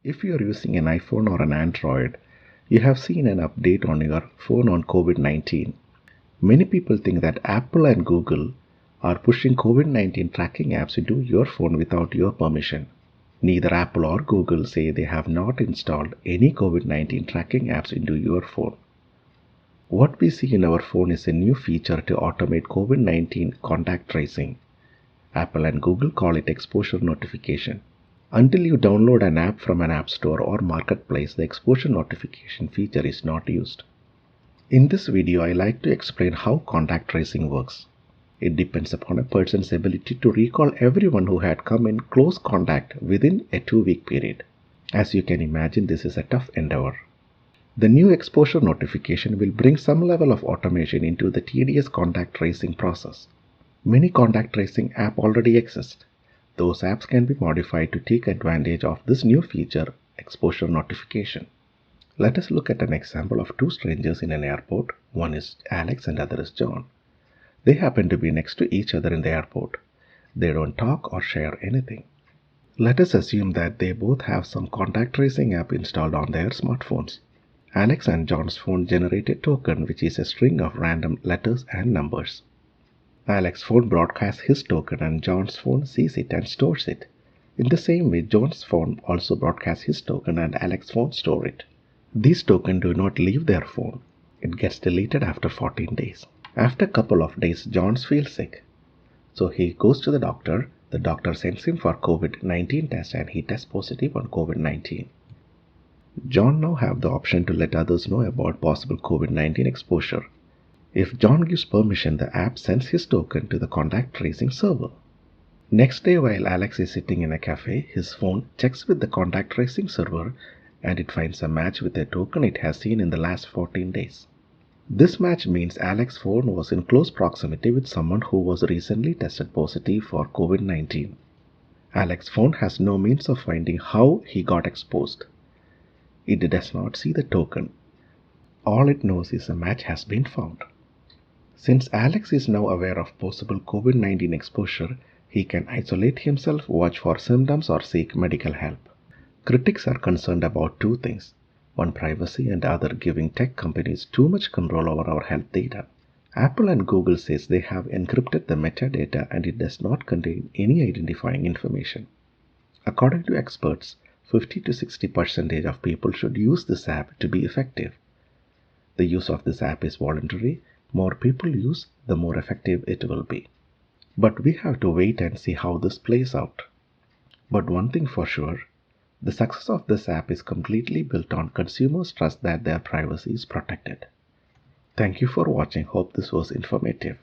If you are using an iPhone or an Android, you have seen an update on your phone on COVID-19. Many people think that Apple and Google are pushing COVID-19 tracking apps into your phone without your permission. Neither Apple or Google say they have not installed any COVID-19 tracking apps into your phone. What we see in our phone is a new feature to automate COVID-19 contact tracing. Apple and Google call it exposure notification. Until you download an app from an app store or marketplace, the exposure notification feature is not used. In this video, I like to explain how contact tracing works. It depends upon a person's ability to recall everyone who had come in close contact within a 2-week period. As you can imagine, this is a tough endeavor. The new exposure notification will bring some level of automation into the tedious contact tracing process. Many contact tracing apps already exist. Those apps can be modified to take advantage of this new feature, exposure notification. Let us look at an example of two strangers in an airport. One is Alex and other is John. They happen to be next to each other in the airport. They don't talk or share anything. Let us assume that they both have some contact tracing app installed on their smartphones. Alex and John's phone generate a token, which is a string of random letters and numbers. Alex's phone broadcasts his token and John's phone sees it and stores it. In the same way, John's phone also broadcasts his token and Alex's phone stores it. These tokens do not leave their phone. It gets deleted after 14 days. After a couple of days, John feels sick. So he goes to the doctor. The doctor sends him for COVID-19 test and he tests positive on COVID-19. John now have the option to let others know about possible COVID-19 exposure. If John gives permission, the app sends his token to the contact tracing server. Next day, while Alex is sitting in a cafe, his phone checks with the contact tracing server and it finds a match with a token it has seen in the last 14 days. This match means Alex's phone was in close proximity with someone who was recently tested positive for COVID-19. Alex's phone has no means of finding how he got exposed. It does not see the token. All it knows is a match has been found. Since Alex is now aware of possible COVID-19 exposure, he can isolate himself, watch for symptoms, or seek medical help. Critics are concerned about two things. One, privacy, and other, giving tech companies too much control over our health data. Apple and Google says they have encrypted the metadata and it does not contain any identifying information. According to experts, 50 to 60% of people should use this app to be effective. The use of this app is voluntary. More people use, the more effective it will be. But we have to wait and see how this plays out. But one thing for sure, the success of this app is completely built on consumers' trust that their privacy is protected. Thank you for watching. Hope this was informative.